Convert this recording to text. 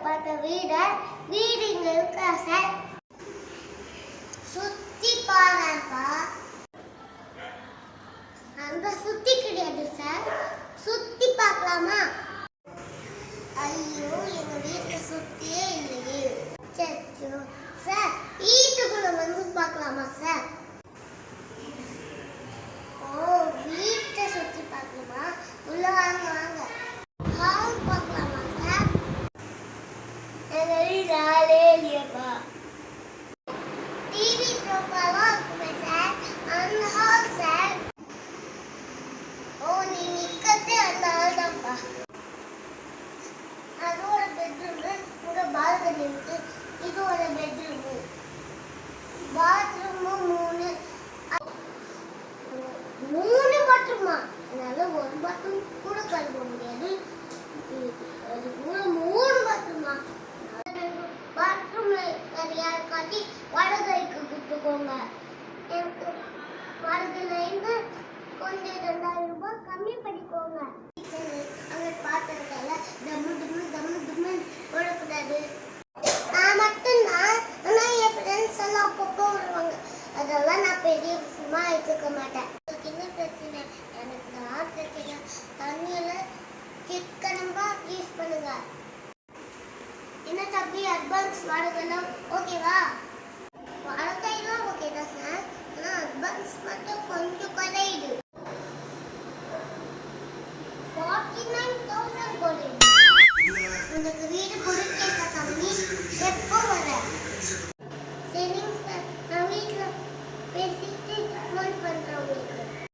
பார்த்த வீடு இங்க இருக்கா சார்? சுத்தி பாருப்பா. அந்த சுத்தி கிடையாது சார், சுத்தி பார்க்கலாமா? ஐயோ, எங்க வீட்டுல சுத்தியே இல்லையே. சச்சோ சார், வீட்டுக்குள்ள வந்து பார்க்கலாமா சார்? ஓ, வீட்டை சுத்தி பார்க்கலாமா? உள்ள வாங்க வாங்க. ஹால் பார்க்கலாமா சார்? எங்க வீடு ஆளே இல்லையப்பா. டிவி சோஃபாலாம் இருக்குமே சார், அந்த ஹால் சார். ஓ, நீ நிற்கத்தே அந்த ஹால் தான்ப்பா. அதோட பெட்ரூமு, இங்க பால்கனி இருக்கு. இதோட பெட்ரூமு, பாத்ரூமு மூணு பாத்ரூமா? அதனால ஒரு பாத்ரூம் கூட கழுவ முடியாது. அது கூட மூணு பாத்ரூமா? பாத்ரூம்ல நிறையா காட்டி வாடகைக்கு கொடுத்துக்கோங்க. எனக்கு வாடகையில இருந்து கொஞ்சம் 2000 ரூபாய் கம்மி பண்ணிக்கோங்க. அங்கே பார்த்ததால தம்மு போடக்கூடாது. நான் மட்டும்தான், ஆனால் என் ஃப்ரெண்ட்ஸ் எல்லாம் அப்பப்போ வருவாங்க. அதெல்லாம் நான் பெரிய விஷயமா எடுத்துக்க மாட்டேன். என்ன பிரச்சனை? எனக்கு தான் பிரச்சனை. தண்ணியில் சிக்கனமா யூஸ் பண்ணுங்க. என்ன தம்பி, அட்வான்ஸ் வாடகைலாம் ஓகேவா? வாடகைலாம் ஓகே தான் சார், ஆனால் அட்வான்ஸ் மட்டும் கொஞ்சம் குறையுது. 49,000 குறையுது. எனக்கு வீடு